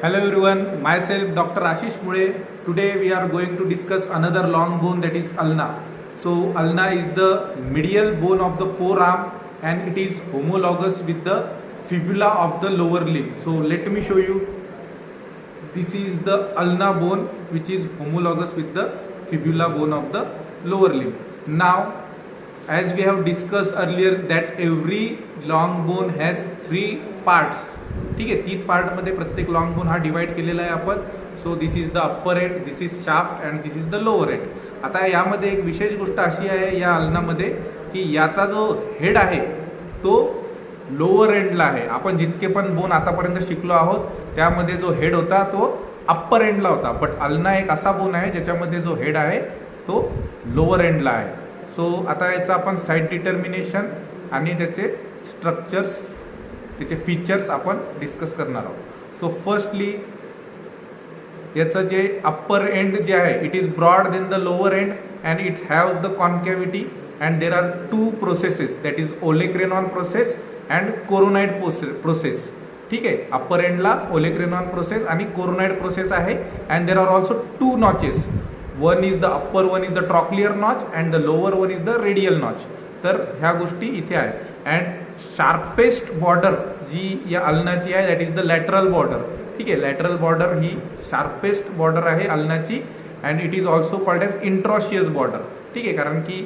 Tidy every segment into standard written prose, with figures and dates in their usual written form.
Hello everyone, myself Dr. Ashish Mule. Today we are going to discuss another long bone, that is ulna. So ulna is the medial bone of the forearm and it is homologous with the fibula of the lower limb. So let me show you. This is the ulna bone which is homologous with the fibula bone of the lower limb. Now, as we have discussed earlier that every long bone has 3 parts. ठीक आहे, 3 पार्टमध्ये प्रत्येक long bone हा divide केलेला आहे आपण. So this is the upper end, this is shaft and this is the lower end. आता यामध्ये एक विशेष गोष्ट अशी आहे या अल्नामध्ये की याचा जो हेड आहे तो लोअर एंडला आहे. आपण जितके पण बोन आतापर्यंत शिकलो आहोत त्यामध्ये जो हेड होता तो अप्पर एंडला होता, बट अल्ना एक असा बोन आहे ज्याच्यामध्ये जो हेड आहे तो लोअर एंडला आहे. सो आता याचं आपण साईड डिटर्मिनेशन आणि त्याचे स्ट्रक्चर्स, त्याचे फीचर्स आपण डिस्कस करणार आहोत. सो फर्स्टली याचं जे अप्पर एंड जे आहे it is broad then the lower end and it haves the concavity and there are 2 processes, that is olecranon process and coronoid process. ठीक आहे, अप्पर एंडला ओलेक्रेनॉन प्रोसेस आणि कोरोनाइड प्रोसेस आहे. And there are also 2 notches. One is the upper one is the trochlear notch and the lower one is the radial notch. तर ह्या गोष्टी इथे आहेत. अँड शार्पेस्ट बॉर्डर जी या अल्नाची आहे that is the lateral border. ठीक आहे, लॅटरल बॉर्डर ही शार्पेस्ट बॉर्डर आहे अल्नाची and it is also called as interosseous border. ठीक आहे, कारण की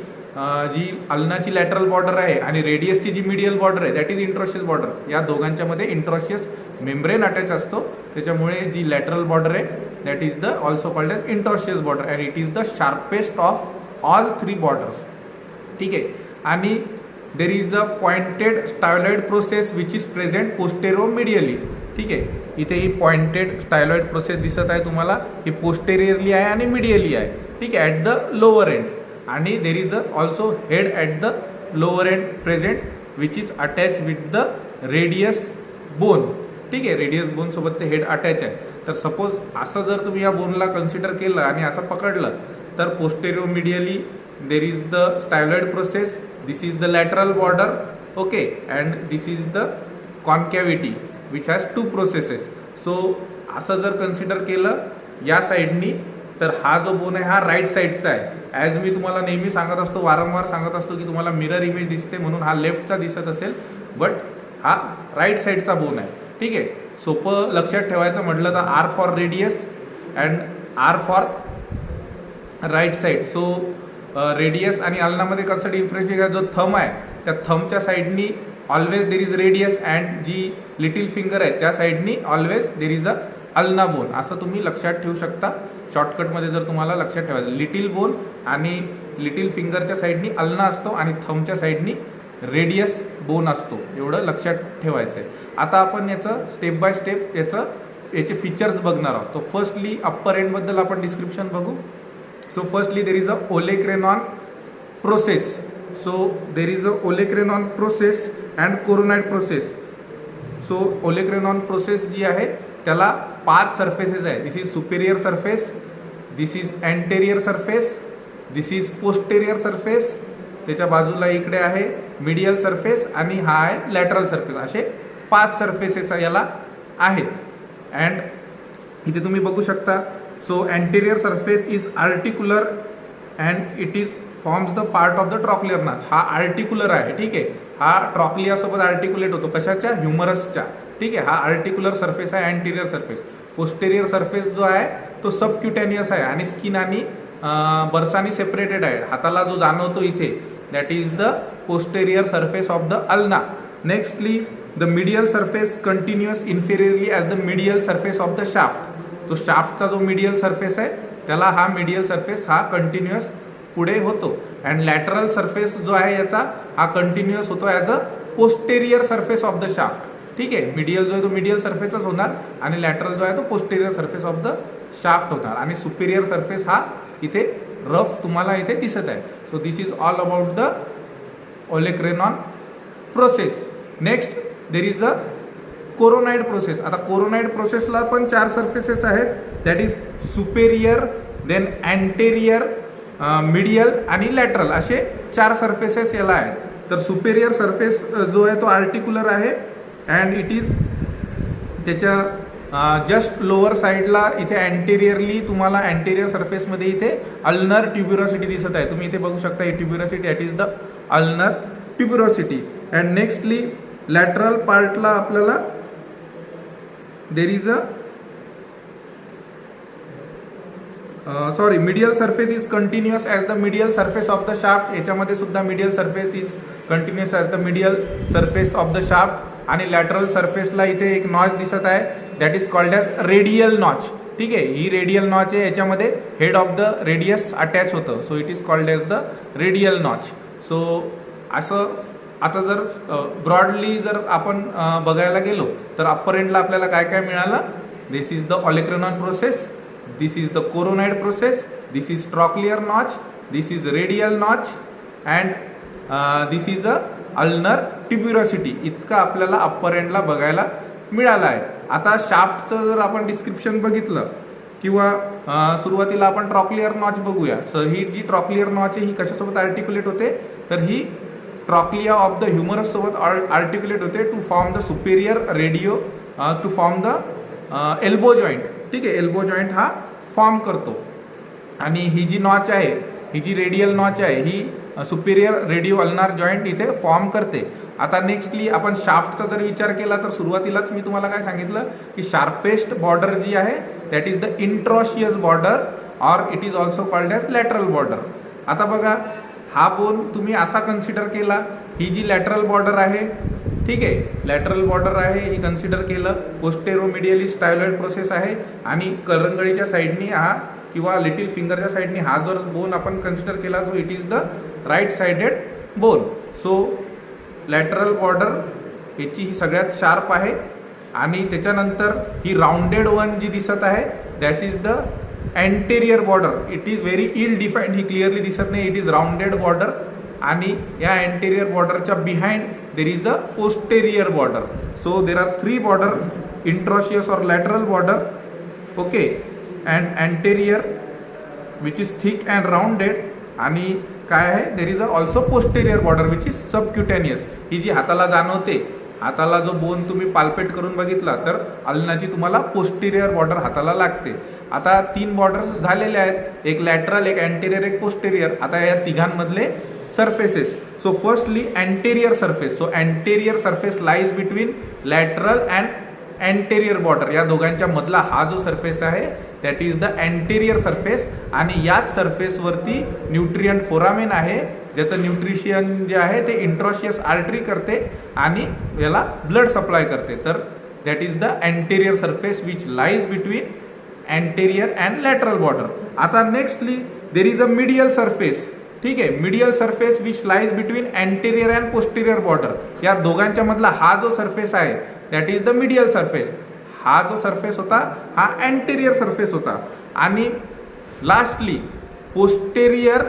जी अल्नाची लॅटरल बॉर्डर आहे आणि रेडियसची जी मिडियल बॉर्डर आहे दॅट इज इंट्रॉशियस बॉर्डर. या दोघांच्या मध्ये इंट्रॉशियस मेम्ब्रेन अटॅच असतो, त्याच्यामुळे जी लॅटरल बॉर्डर आहे that is the also called as interosseous border and it is the sharpest of all 3 borders. ठीक आहे, आणि there is a pointed styloid process which is present posterior-medially. ठीक आहे, इथे ही पॉइंटेड स्टायलॉइड प्रोसेस दिसत आहे तुम्हाला, ही पोस्टेरियरली आहे आणि मिडियली आहे. ठीक आहे, ॲट द लोअर एंड. आणि there is also head at the lower end present which is attach with the radius bone. ठीक आहे, रेडियस बोन सोबत ते हेड अटॅच आहे. तर सपोज असं जर तुम्ही या बोनला कन्सिडर केलं आणि असं पकडलं तर posterior medially there is the styloid process, this is the lateral border, okay, and this is the concavity which has 2 processes. so असं जर कन्सिडर केलं या साईडनी तर हा जो बोन आहे हा राईट साईडचा आहे. ॲज मी तुम्हाला नेहमी सांगत असतो, वारंवार सांगत असतो की तुम्हाला मिरर इमेज दिसते म्हणून हा लेफ्टचा दिसत असेल, बट हा राईट साईडचा बोन आहे. ठीक आहे, सोपं लक्षात ठेवायचं म्हटलं तर R for radius and R for right side. So radius आणि अल्नामध्ये कसं डिफरन्शिएट आहे, जो थंब आहे त्या थंबच्या साईडनी always there is radius and जी लिटिल फिंगर आहे त्या साईडनी always there is a ulna bone. असं तुम्ही लक्षात ठेवू शकता. शॉर्टकटमध्ये जर तुम्हाला लक्षात ठेवायचं, लिटिल बोन आणि लिटिल फिंगरच्या साईडनी अल्ना असतो आणि थंबच्या साईडनी रेडियस बोन असतो, एवढं लक्षात ठेवायचं आहे. आता आपण याचं स्टेप बाय स्टेप याचे फीचर्स बघणार आहोत. तो फर्स्टली अप्पर एंडबद्दल आपण डिस्क्रिप्शन बघू. So firstly there is a olecranon process. So there is a olecranon process and coronoid process. So olecranon process जी आहे त्याला 5 सर्फेसेस आहे. This is superior surface, this is anterior surface, this is posterior surface, त्याच्या बाजूला इकडे आहे medial surface आणि हा आहे लॅटरल सरफेस. असे 5 सर्फेसेस याला आहेत. अँड इथे तुम्ही बघू शकता. So anterior surface is articular and it is forms the part of the trochlear notch. हा आर्टिक्युलर आहे. ठीक आहे, हा ट्रॉक्लियासोबत आर्टिक्युलेट होतो. कशाच्या? ह्युमरसच्या. ठीक आहे, हा आर्टिक्युलर सरफेस आहे अँटेरियर सरफेस. पोस्टेरियर सरफेस जो आहे तो सबक्युटेनियस आहे आणि स्किन आणि बर्सानी सेपरेटेड आहे. हाताला जो जाणवतो इथे that is the posterior surface of the ulna. Nextly the medial surface continuous inferiorly as the medial surface of the shaft. तो शाफ्टचा जो मिडियल सरफेस आहे त्याला हा मिडियल सरफेस हा कंटिन्युअस पुढे होतो. अँड लॅटरल सरफेस जो आहे याचा हा कंटिन्युअस होतो as a posterior surface of the shaft. ठीक आहे, मिडियल जो आहे तो मिडियल सरफेसच होणार आणि लॅटरल जो आहे तो posterior surface of the shaft होणार. आणि सुपेरियर सरफेस हा इथे रफ तुम्हाला इथे दिसत आहे. So this is all about the olecranon process. Next there is a coronoid process. आता कोरोनाइड प्रोसेसला पण 4 सर्फेसेस आहेत. That is superior, then anterior, medial आणि लॅटरल, असे 4 सर्फेसेस याला आहेत. तर सुपेरियर सरफेस जो आहे तो आर्टिक्युलर आहे अँड इट इज त्याच्या जस्ट लोअर साईडला इथे अँटेरियरली तुम्हाला अँटेरियर सरफेसमध्ये इथे अल्नर ट्युब्युरोसिटी दिसत आहे. तुम्ही इथे बघू शकता ही tuberosity, that is the ulnar tuberosity. And nextly lateral पार्टला आपल्याला there is a medial surface is continuous as the medial surface of the shaft. याच्यामध्ये सुद्धा medial surface is continuous as the medial surface of the shaft. आणि lateral सरफेसला इथे एक notch दिसत आहे, that is called as radial notch. ठीक आहे, ही रेडियल नॉच आहे, याच्यामध्ये head of the radius attach होतं, so it is called as the radial notch. So असं आता जर ब्रॉडली जर आपण बघायला गेलो तर अप्पर एंडला आपल्याला काय काय मिळालं. This is the olecranon process, this is the coronoid process, this is trochlear notch, this is radial notch and this is a ulnar tuberosity. इतका आपल्याला अप्पर एंडला बघायला मिळाला आहे. आता शाफ्टचं जर आपण डिस्क्रिप्शन बघितलं किंवा सुरुवातीला आपण ट्रॉक्लियर नॉच बघूया. सर ही जी ट्रॉक्लियर नॉच आहे ही कशासोबत आर्टिक्युलेट होते, तर ही ट्रॉक्लिया ऑफ द ह्युमरस सोबत आर्टिक्युलेट होते to form the superior radio to form the elbow joint. ठीक आहे, एल्बो जॉईंट हा फॉर्म करतो. आणि ही जी नॉच आहे, ही जी रेडियल नॉच आहे, ही सुपेरियर रेडिओ अल्नार जॉईंट इथे फॉर्म करते. आता नेक्स्टली आपण शाफ्टचा जर विचार केला तर सुरुवातीलाच मी तुम्हाला काय सांगितलं की शार्पेस्ट बॉर्डर जी आहे that is the interosseous border or it is also called as lateral border. आता बघा हा बोन तुम्ही असा कन्सिडर केला, ही जी लॅटरल बॉर्डर आहे, ठीक आहे, लॅटरल बॉर्डर आहे ही कन्सिडर केलं. पोस्टेरोमिडियली स्टायलॉइड प्रोसेस आहे आणि करंगळीच्या साईडनी हा किंवा लिटिल फिंगरच्या साईडनी हा जर बोन आपण कन्सिडर केला so it is the right sided bone. So lateral border याची ही सगळ्यात शार्प आहे. आणि त्याच्यानंतर ही राऊंडेड वन जी दिसत आहे that is the anterior border. It is very ill defined, ही क्लिअरली दिसत नाही, इट इज राऊंडेड बॉर्डर. आणि या अँटेरियर बॉर्डरच्या behind there is a posterior border. So there are 3 border, interosseous और lateral border, okay, and anterior which is thick and rounded. आणि काय आहे, there is a also posterior border which is subcutaneous. ही जी हाताला जाणवते, हाताला जो बोन तुम्ही पाल्पेट करून बघितला तर अल्नाची तुम्हाला पोस्टेरियर बॉर्डर हाताला लागते. आता 3 बॉर्डर्स झालेले आहेत, एक लॅटरल, एक अँटेरियर, एक पोस्टेरियर. आता या तिघांमधले surfaces. So firstly anterior surface. So anterior surface lies between lateral and anterior border. या दोघांच्या मधला हा जो सरफेस आहे that is the anterior surface. आणि याच सरफेसवरती न्यूट्रियंट फोरामेन आहे, ज्याचं न्यूट्रिशन जे आहे ते इंट्रॉशियस आर्टरी करते आणि याला ब्लड सप्लाय करते. तर that is the anterior surface which lies between anterior and lateral border. आता nextly there is a medial surface. ठीक आहे, medial surface which lies between anterior and posterior border. या दोघांच्या मधला हा जो सरफेस आहे that is the medial surface. हा जो सरफेस होता हा अँटेरियर सरफेस होता. आणि लास्टली पोस्टेरियर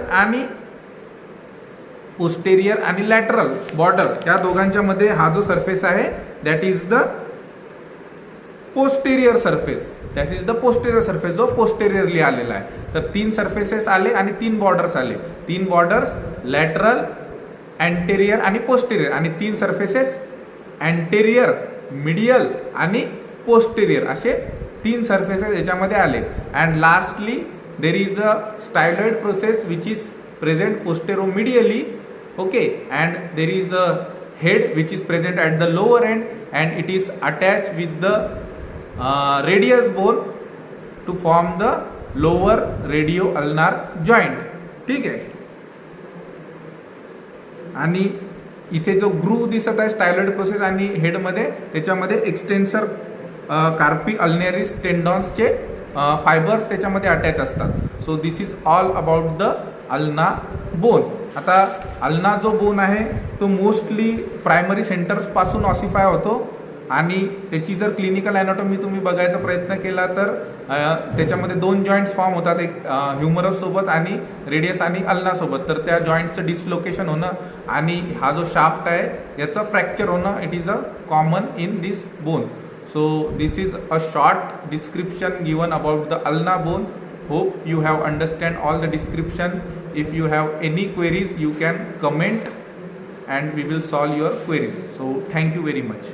आणि लॅटरल बॉर्डर या दोघांच्या मध्ये हा जो सरफेस आहे that is the posterior surface. That is the posterior surface जो पोस्टेरियरली आलेला आहे. तर 3 सरफेसेस आले आणि 3 बॉर्डर्स आले. 3 बॉर्डर्स लॅटरल, अँटेरियर आणि पोस्टेरियर. आणि 3 सरफेसेस अँटेरियर, मिडियल आणि पोस्टेरियर असे 3 सरफेसेस याच्यामध्ये आले. And lastly there is a styloid process which is present posteromedially, okay, and there is a head which is present at the lower end and it is attach with the radius bone to form the lower radio ulnar joint. ठीक आहे. आणि इथे जो groove दिसत आहे स्टायलॉइड process आणि हेडमध्ये त्याच्यामध्ये एक्सटेन्सर कार्पी अल्नेरिस टेंडॉन्सचे fibres त्याच्यामध्ये अटॅच असतात. So this is all about the ulna bone. आता अल्ना जो बोन आहे तो मोस्टली प्रायमरी सेंटर्सपासून ऑसिफाय होतो आणि त्याची जर क्लिनिकल ॲनाटॉमी तुम्ही बघायचा प्रयत्न केला तर त्याच्यामध्ये 2 जॉईंट्स फॉर्म होतात, एक ह्युमरस सोबत आणि रेडियस आणि अल्ना सोबत. तर त्या जॉईंटचं डिसलोकेशन होणं आणि हा जो शाफ्ट आहे याचं फ्रॅक्चर होणं it is a common in this bone. So this is a short description given about the ulna bone. Hope you have understand all the description. If you have any queries you can comment and we will solve your queries. So thank you very much.